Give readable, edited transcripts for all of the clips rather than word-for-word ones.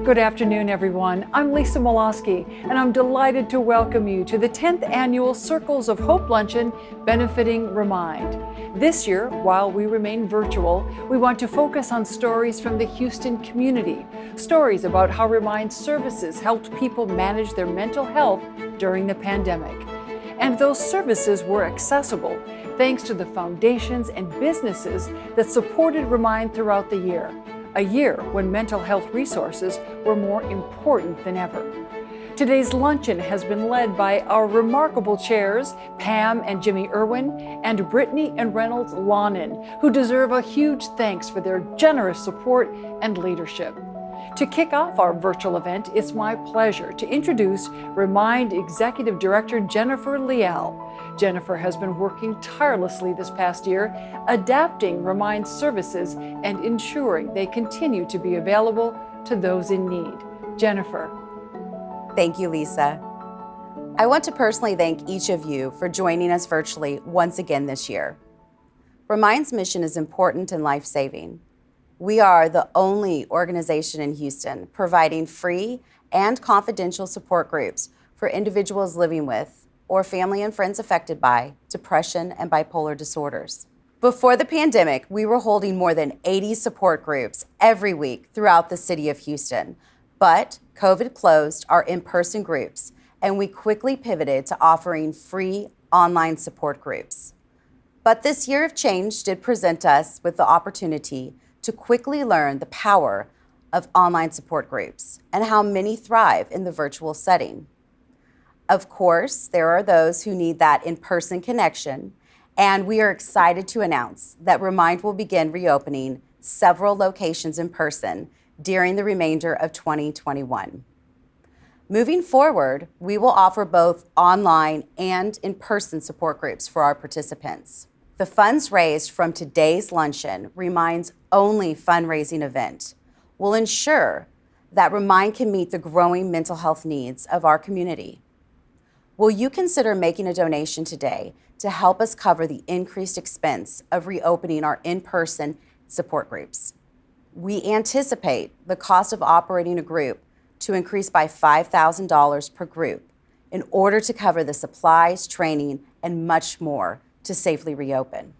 Good afternoon, everyone. I'm Lisa Molosky, and I'm delighted to welcome you to the 10th annual Circles of Hope Luncheon benefiting reMIND. This year, while we remain virtual, we want to focus on stories from the Houston community, stories about how reMIND services helped people manage their mental health during the pandemic. And those services were accessible thanks to the foundations and businesses that supported reMIND throughout the year. A year when mental health resources were more important than ever. Today's luncheon has been led by our remarkable chairs, Pam and Jimmy Irwin, and Brittany and Reynolds Lonin, who deserve a huge thanks for their generous support and leadership. To kick off our virtual event, it's my pleasure to introduce reMIND Executive Director Jennifer Leal. Jennifer has been working tirelessly this past year, adapting reMIND services and ensuring they continue to be available to those in need. Jennifer. Thank you, Lisa. I want to personally thank each of you for joining us virtually once again this year. reMIND's mission is important and life-saving. We are the only organization in Houston providing free and confidential support groups for individuals living with or family and friends affected by depression and bipolar disorders. Before the pandemic, we were holding more than 80 support groups every week throughout the city of Houston. But COVID closed our in-person groups, and we quickly pivoted to offering free online support groups. But this year of change did present us with the opportunity to quickly learn the power of online support groups and how many thrive in the virtual setting. Of course, there are those who need that in-person connection, and we are excited to announce that reMIND will begin reopening several locations in person during the remainder of 2021. Moving forward, we will offer both online and in-person support groups for our participants. The funds raised from today's luncheon, reMIND's only fundraising event, will ensure that reMIND can meet the growing mental health needs of our community. Will you consider making a donation today to help us cover the increased expense of reopening our in-person support groups? We anticipate the cost of operating a group to increase by $5,000 per group in order to cover the supplies, training, and much more to safely reopen.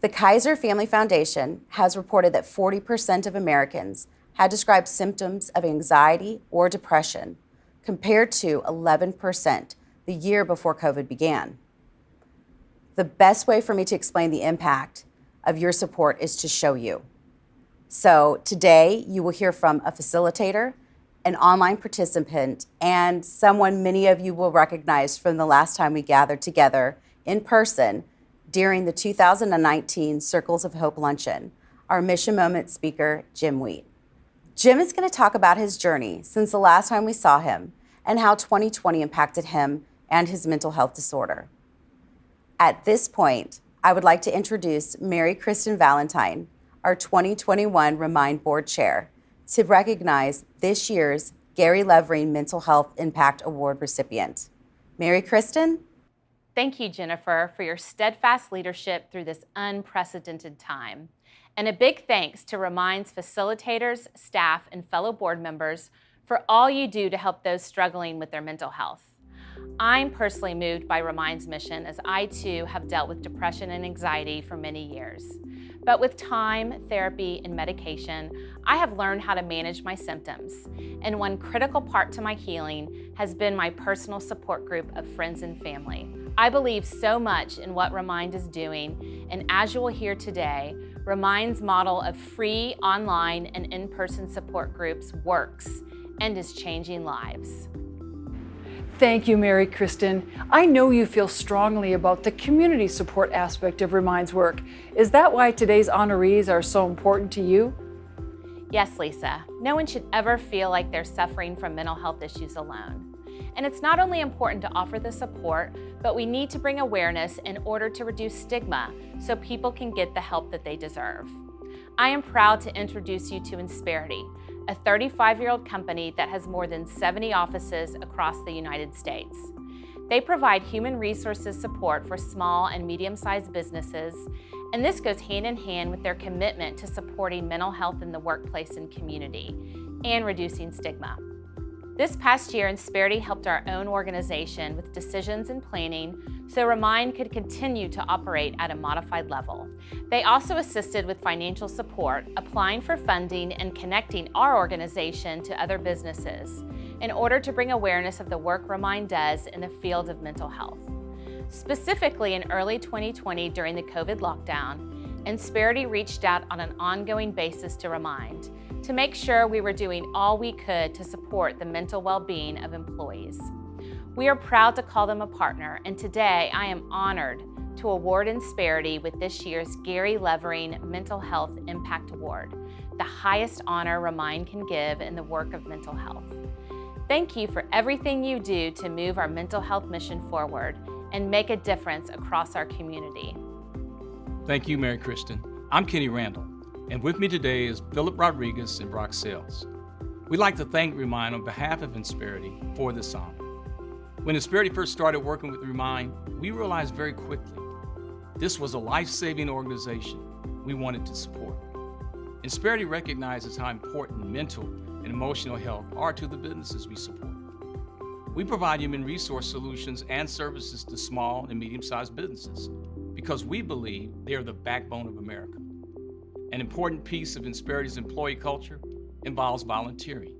The Kaiser Family Foundation has reported that 40% of Americans had described symptoms of anxiety or depression, compared to 11% the year before COVID began. The best way for me to explain the impact of your support is to show you. So today you will hear from a facilitator, an online participant, and someone many of you will recognize from the last time we gathered together in person during the 2019 Circles of Hope Luncheon, our Mission Moment speaker, Jim Wheat. Jim is going to talk about his journey since the last time we saw him and how 2020 impacted him and his mental health disorder. At this point, I would like to introduce Mary Kristen Valentine, our 2021 reMIND Board Chair, to recognize this year's Gary Levering Mental Health Impact Award recipient. Mary Kristen? Thank you, Jennifer, for your steadfast leadership through this unprecedented time. And a big thanks to reMIND's facilitators, staff, and fellow board members for all you do to help those struggling with their mental health. I'm personally moved by reMIND's mission, as I too have dealt with depression and anxiety for many years. But with time, therapy, and medication, I have learned how to manage my symptoms. And one critical part to my healing has been my personal support group of friends and family. I believe so much in what reMIND is doing, and as you will hear today, reMIND's model of free online and in-person support groups works and is changing lives. Thank you, Mary Kristen. I know you feel strongly about the community support aspect of reMIND's work. Is that why today's honorees are so important to you? Yes, Lisa. No one should ever feel like they're suffering from mental health issues alone. And it's not only important to offer the support, but we need to bring awareness in order to reduce stigma so people can get the help that they deserve. I am proud to introduce you to Inspirity, a 35-year-old company that has more than 70 offices across the United States. They provide human resources support for small and medium-sized businesses, and this goes hand in hand with their commitment to supporting mental health in the workplace and community, and reducing stigma. This past year, Inspirity helped our own organization with decisions and planning so reMIND could continue to operate at a modified level. They also assisted with financial support, applying for funding, and connecting our organization to other businesses in order to bring awareness of the work reMIND does in the field of mental health. Specifically, in early 2020 during the COVID lockdown, Inspirity reached out on an ongoing basis to reMIND to make sure we were doing all we could to support the mental well-being of employees. We are proud to call them a partner, and today I am honored to award Inspirity with this year's Gary Levering Mental Health Impact Award, the highest honor reMIND can give in the work of mental health. Thank you for everything you do to move our mental health mission forward and make a difference across our community. Thank you, Mary Kristen. I'm Kenny Randall, and with me today is Philip Rodriguez and Brock Sales. We'd like to thank reMIND on behalf of Inspirity for this honor. When Inspirity first started working with reMIND, we realized very quickly this was a life-saving organization we wanted to support. Inspirity recognizes how important mental and emotional health are to the businesses we support. We provide human resource solutions and services to small and medium-sized businesses because we believe they are the backbone of America. An important piece of Inspirity's employee culture involves volunteering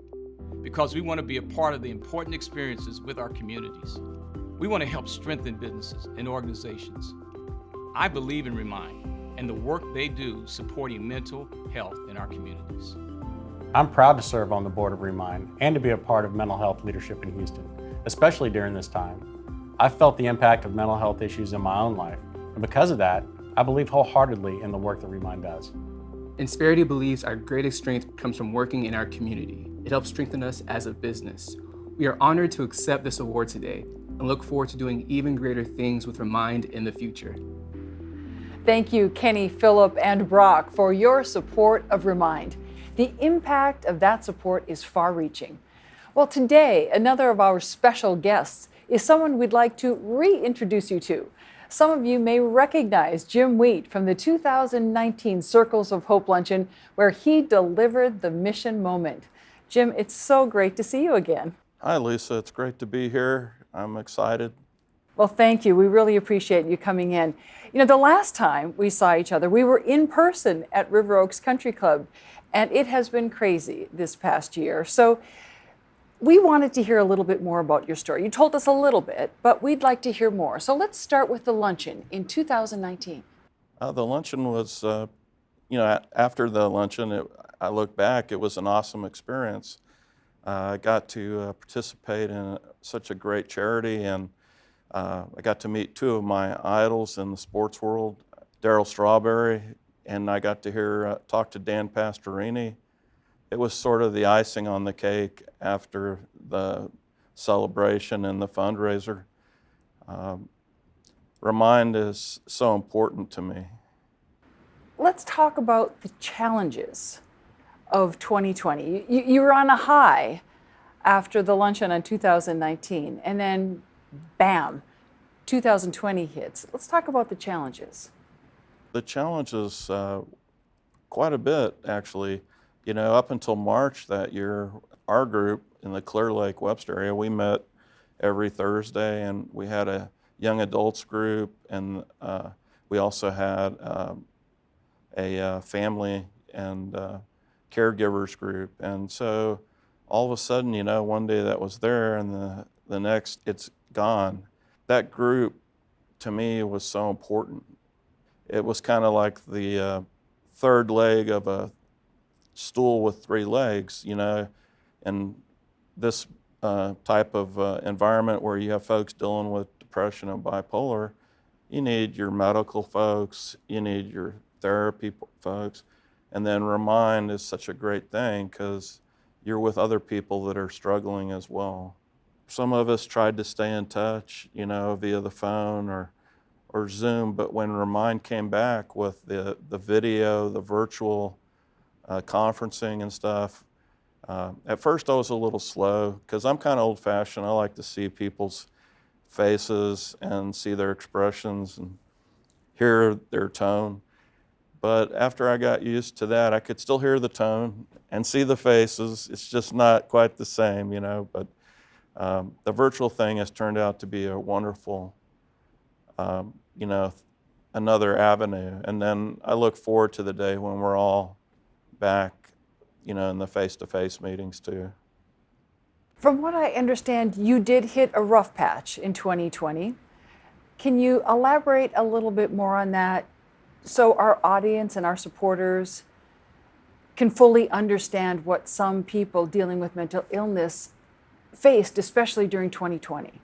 because we want to be a part of the important experiences with our communities. We want to help strengthen businesses and organizations. I believe in reMIND and the work they do supporting mental health in our communities. I'm proud to serve on the board of reMIND and to be a part of mental health leadership in Houston, especially during this time. I've felt the impact of mental health issues in my own life, and because of that, I believe wholeheartedly in the work that reMIND does. Inspirity believes our greatest strength comes from working in our community. It helps strengthen us as a business. We are honored to accept this award today and look forward to doing even greater things with reMIND in the future. Thank you, Kenny, Philip, and Brock, for your support of reMIND. The impact of that support is far-reaching. Well, today, another of our special guests is someone we'd like to reintroduce you to. Some of you may recognize Jim Wheat from the 2019 Circles of Hope Luncheon, where he delivered the mission moment. Jim, it's so great to see you again. Hi, Lisa. It's great to be here. I'm excited. Well, thank you. We really appreciate you coming in. You know, the last time we saw each other, we were in person at River Oaks Country Club, and it has been crazy this past year. So we wanted to hear a little bit more about your story. You told us a little bit, but we'd like to hear more. So let's start with the luncheon in 2019. The luncheon was, after the luncheon, I look back, it was an awesome experience. I got to participate in such a great charity, and I got to meet two of my idols in the sports world, Darryl Strawberry, and I got to talk to Dan Pastorini. It was sort of the icing on the cake after the celebration and the fundraiser. reMIND is so important to me. Let's talk about the challenges of 2020. You were on a high after the luncheon on 2019, and then bam, 2020 hits. Let's talk about the challenges. The challenges, quite a bit, actually. You know, up until March that year, our group in the Clear Lake, Webster area, we met every Thursday, and we had a young adults group, and we also had a family and caregivers group. And so all of a sudden, you know, one day that was there, and the next it's gone. That group, to me, was so important. It was kind of like the third leg of a stool with three legs, you know, and this type of environment where you have folks dealing with depression and bipolar, you need your medical folks, you need your therapy folks, and then reMIND is such a great thing because you're with other people that are struggling as well. Some of us tried to stay in touch, you know, via the phone or Zoom, but when reMIND came back with the video, the virtual conferencing and stuff, at first I was a little slow because I'm kind of old-fashioned. I like to see people's faces and see their expressions and hear their tone. But after I got used to that, I could still hear the tone and see the faces. It's just not quite the same, you know, but the virtual thing has turned out to be a wonderful, you know, another avenue. And then I look forward to the day when we're all back, you know, in the face-to-face meetings too. From what I understand, you did hit a rough patch in 2020. Can you elaborate a little bit more on that so our audience and our supporters can fully understand what some people dealing with mental illness faced, especially during 2020?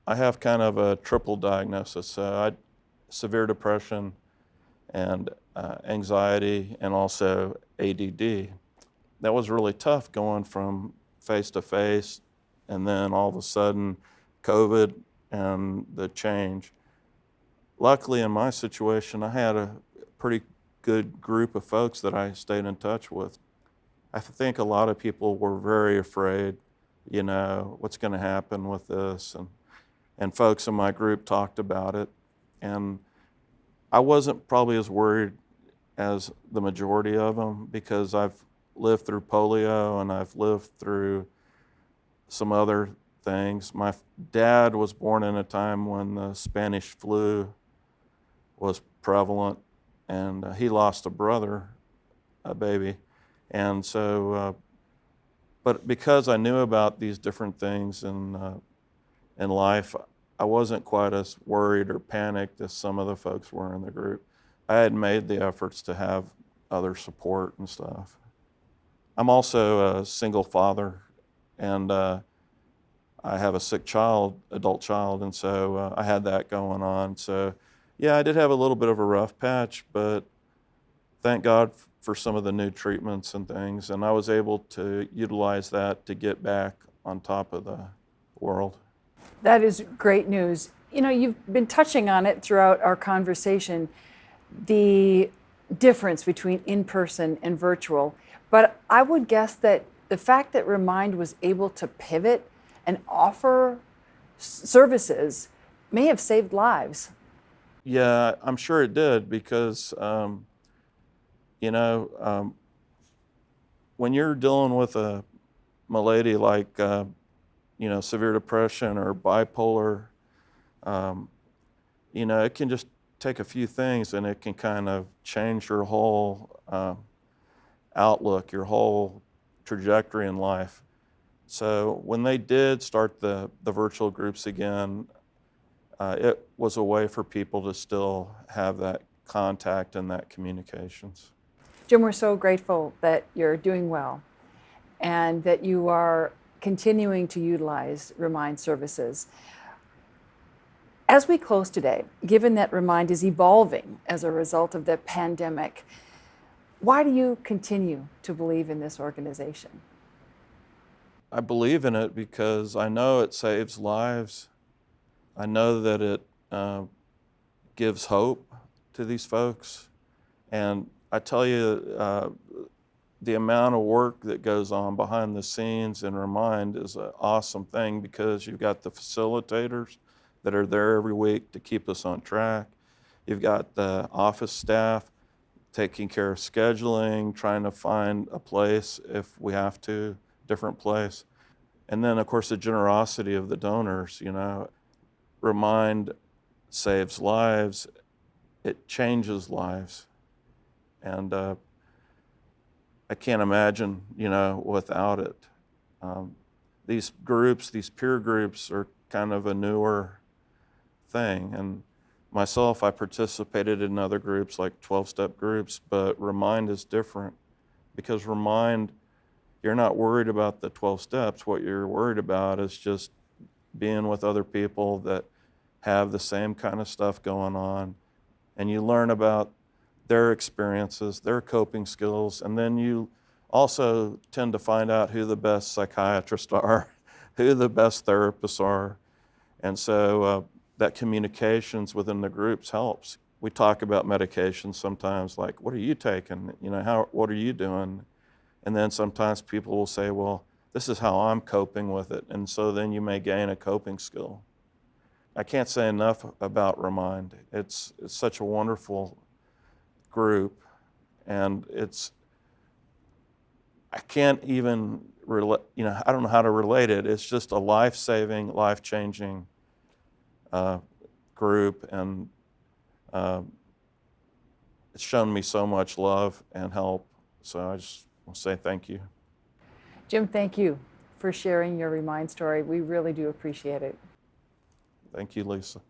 I have kind of a triple diagnosis. Severe depression and anxiety and also ADD. That was really tough going from face to face and then all of a sudden COVID and the change. Luckily in my situation, I had a pretty good group of folks that I stayed in touch with. I think a lot of people were very afraid, you know, what's going to happen with this, and folks in my group talked about it. And I wasn't probably as worried as the majority of them because I've lived through polio and I've lived through some other things. My dad was born in a time when the Spanish flu was prevalent, and he lost a brother, a baby. And so, but because I knew about these different things in life, I wasn't quite as worried or panicked as some of the folks were in the group. I had made the efforts to have other support and stuff. I'm also a single father, and I have a sick child, adult child, and so I had that going on. So yeah, I did have a little bit of a rough patch, but thank God for some of the new treatments and things, and I was able to utilize that to get back on top of the world. That is great news. You know, you've been touching on it throughout our conversation, the difference between in-person and virtual. But I would guess that the fact that reMIND was able to pivot and offer services may have saved lives. Yeah, I'm sure it did because, you know, when you're dealing with a malady like, you know, severe depression or bipolar, you know, it can just take a few things and it can kind of change your whole outlook, your whole trajectory in life. So when they did start the virtual groups again, it was a way for people to still have that contact and that communications. Jim, we're so grateful that you're doing well and that you are continuing to utilize reMIND services. As we close today, given that reMIND is evolving as a result of the pandemic, why do you continue to believe in this organization? I believe in it because I know it saves lives. I know that it gives hope to these folks. And I tell you, the amount of work that goes on behind the scenes in reMIND is an awesome thing because you've got the facilitators that are there every week to keep us on track. You've got the office staff taking care of scheduling, trying to find a place if we have to, different place. And then, of course, the generosity of the donors, you know. reMIND saves lives, it changes lives. And I can't imagine, you know, without it. These groups, these peer groups are kind of a newer thing. And myself, I participated in other groups like 12-step groups, but reMIND is different because reMIND, you're not worried about the 12 steps. What you're worried about is just being with other people that have the same kind of stuff going on. And you learn about their experiences, their coping skills, and then you also tend to find out who the best psychiatrists are, who the best therapists are. And so that communications within the groups helps. We talk about medications sometimes, like, what are you taking? You know, what are you doing? And then sometimes people will say, well, this is how I'm coping with it. And so then you may gain a coping skill. I can't say enough about reMIND. It's such a wonderful group, and I can't even relate, I don't know how to relate it. It's just a life-saving, life-changing group, and it's shown me so much love and help. So I just want to say thank you. Jim, thank you for sharing your reMIND story. We really do appreciate it. Thank you, Lisa.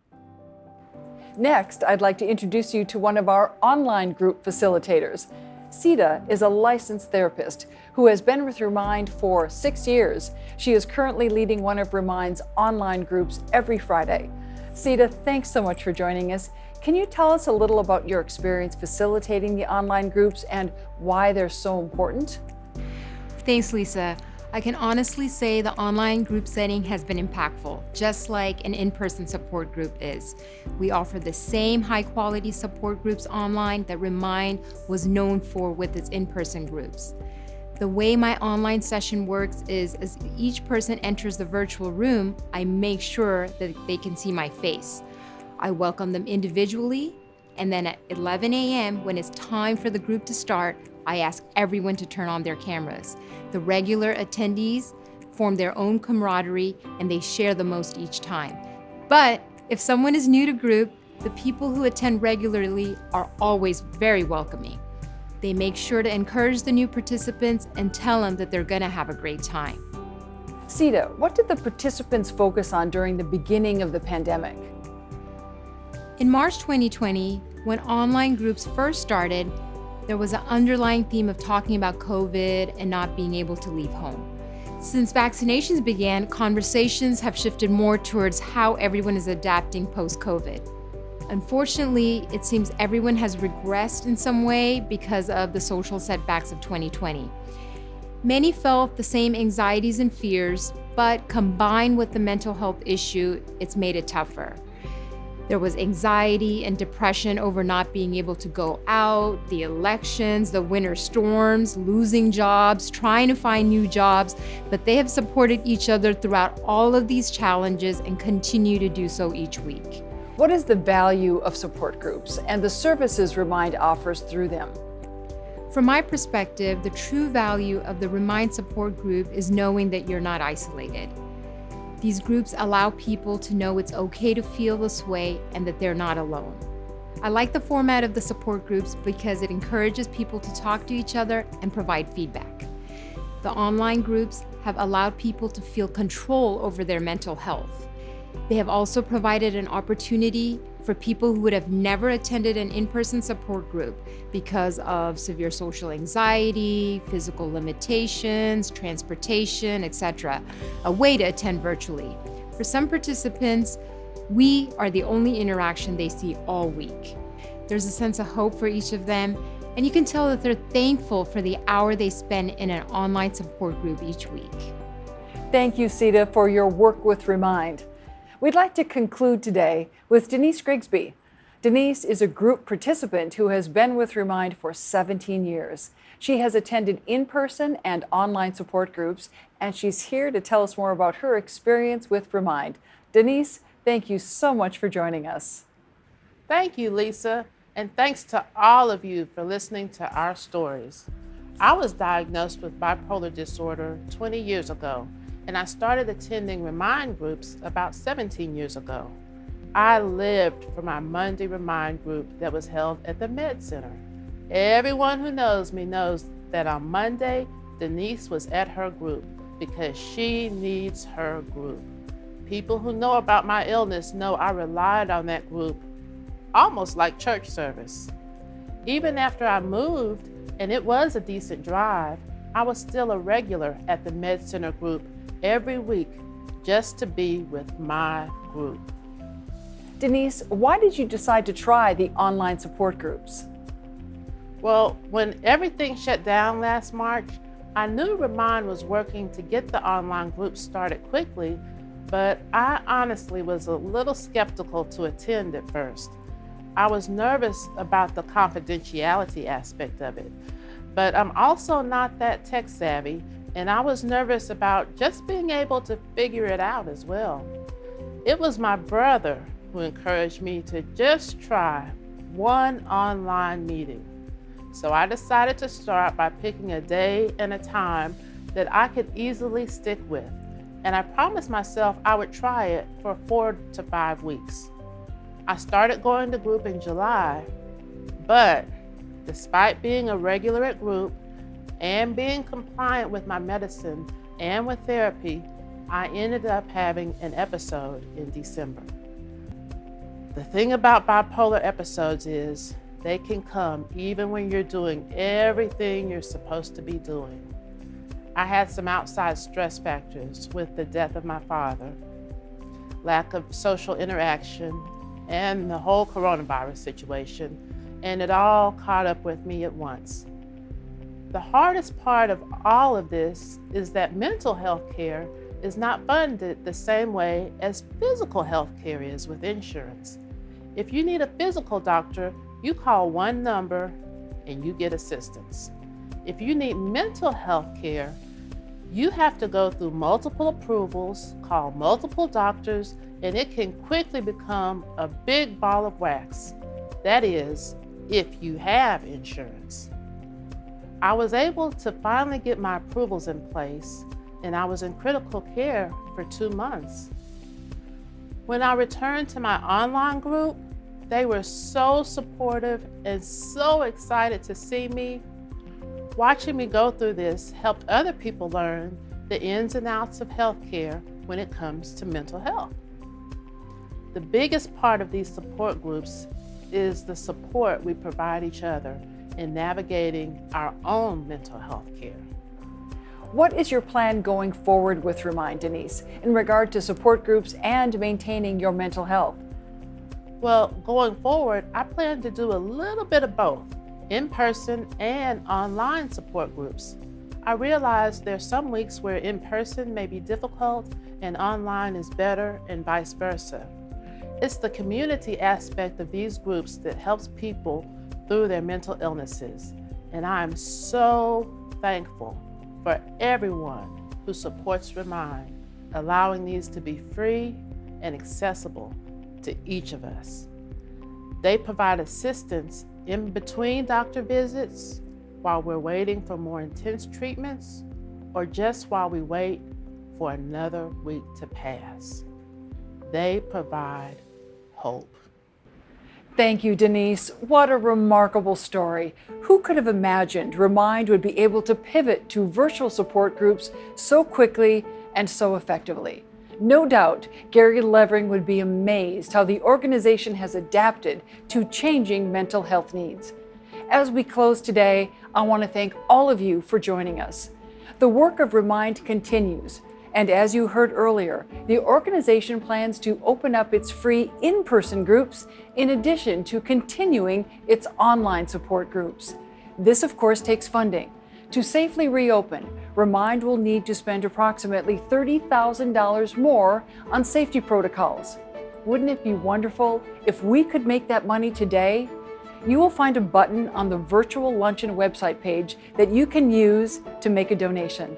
Next, I'd like to introduce you to one of our online group facilitators. Sita is a licensed therapist who has been with reMIND for 6 years. She is currently leading one of reMIND's online groups every Friday. Sita, thanks so much for joining us. Can you tell us a little about your experience facilitating the online groups and why they're so important? Thanks, Lisa. I can honestly say the online group setting has been impactful, just like an in-person support group is. We offer the same high-quality support groups online that reMIND was known for with its in-person groups. The way my online session works is as each person enters the virtual room, I make sure that they can see my face. I welcome them individually, and then at 11 a.m., when it's time for the group to start, I ask everyone to turn on their cameras. The regular attendees form their own camaraderie, and they share the most each time. But if someone is new to group, the people who attend regularly are always very welcoming. They make sure to encourage the new participants and tell them that they're going to have a great time. Sita, what did the participants focus on during the beginning of the pandemic? In March 2020, when online groups first started, there was an underlying theme of talking about COVID and not being able to leave home. Since vaccinations began, conversations have shifted more towards how everyone is adapting post-COVID. Unfortunately, it seems everyone has regressed in some way because of the social setbacks of 2020. Many felt the same anxieties and fears, but combined with the mental health issue, it's made it tougher. There was anxiety and depression over not being able to go out, the elections, the winter storms, losing jobs, trying to find new jobs, but they have supported each other throughout all of these challenges and continue to do so each week. What is the value of support groups and the services reMIND offers through them? From my perspective, the true value of the reMIND support group is knowing that you're not isolated. These groups allow people to know it's okay to feel this way and that they're not alone. I like the format of the support groups because it encourages people to talk to each other and provide feedback. The online groups have allowed people to feel control over their mental health. They have also provided an opportunity for people who would have never attended an in-person support group because of severe social anxiety, physical limitations, transportation, etc., a way to attend virtually. For some participants, we are the only interaction they see all week. There's a sense of hope for each of them, and you can tell that they're thankful for the hour they spend in an online support group each week. Thank you, Sita, for your work with reMIND. We'd like to conclude today with Denise Grigsby. Denise is a group participant who has been with reMIND for 17 years. She has attended in-person and online support groups, and she's here to tell us more about her experience with reMIND. Denise, thank you so much for joining us. Thank you, Lisa, and thanks to all of you for listening to our stories. I was diagnosed with bipolar disorder 20 years ago, and I started attending reMIND groups about 17 years ago. I lived for my Monday reMIND group that was held at the Med Center. Everyone who knows me knows that on Monday, Denise was at her group because she needs her group. People who know about my illness know I relied on that group almost like church service. Even after I moved, and it was a decent drive, I was still a regular at the Med Center group every week just to be with my group. Denise, why did you decide to try the online support groups? Well, when everything shut down last March, I knew reMIND was working to get the online groups started quickly, but I honestly was a little skeptical to attend at first. I was nervous about the confidentiality aspect of it, but I'm also not that tech savvy, and I was nervous about just being able to figure it out as well. It was my brother who encouraged me to just try one online meeting. So I decided to start by picking a day and a time that I could easily stick with. And I promised myself I would try it for 4 to 5 weeks. I started going to group in July, but despite being a regular at group and being compliant with my medicine and with therapy, I ended up having an episode in December. The thing about bipolar episodes is they can come even when you're doing everything you're supposed to be doing. I had some outside stress factors with the death of my father, lack of social interaction, and the whole coronavirus situation, and it all caught up with me at once. The hardest part of all of this is that mental health care is not funded the same way as physical health care is with insurance. If you need a physical doctor, you call one number and you get assistance. If you need mental health care, you have to go through multiple approvals, call multiple doctors, and it can quickly become a big ball of wax. That is, if you have insurance. I was able to finally get my approvals in place, and I was in critical care for 2 months. When I returned to my online group, they were so supportive and so excited to see me. Watching me go through this helped other people learn the ins and outs of healthcare when it comes to mental health. The biggest part of these support groups is the support we provide each other in navigating our own mental health care. What is your plan going forward with reMIND, Denise, in regard to support groups and maintaining your mental health? Well, going forward, I plan to do a little bit of both, in-person and online support groups. I realize there's some weeks where in-person may be difficult and online is better and vice versa. It's the community aspect of these groups that helps people through their mental illnesses. And I am so thankful for everyone who supports reMIND, allowing these to be free and accessible to each of us. They provide assistance in between doctor visits, while we're waiting for more intense treatments, or just while we wait for another week to pass. They provide hope. Thank you, Denise. What a remarkable story. Who could have imagined reMIND would be able to pivot to virtual support groups so quickly and so effectively? No doubt, Gary Levering would be amazed how the organization has adapted to changing mental health needs. As we close today, I want to thank all of you for joining us. The work of reMIND continues, and as you heard earlier, the organization plans to open up its free in-person groups in addition to continuing its online support groups. This, of course, takes funding. To safely reopen, reMIND will need to spend approximately $30,000 more on safety protocols. Wouldn't it be wonderful if we could make that money today? You will find a button on the virtual Luncheon website page that you can use to make a donation.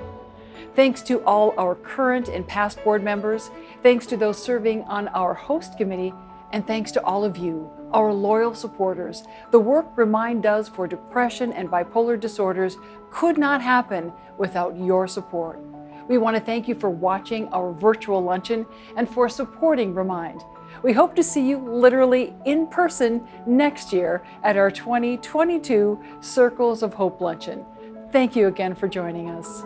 Thanks to all our current and past board members, thanks to those serving on our host committee, and thanks to all of you, our loyal supporters. The work reMIND does for depression and bipolar disorders could not happen without your support. We want to thank you for watching our virtual luncheon and for supporting reMIND. We hope to see you literally in person next year at our 2022 Circles of Hope Luncheon. Thank you again for joining us.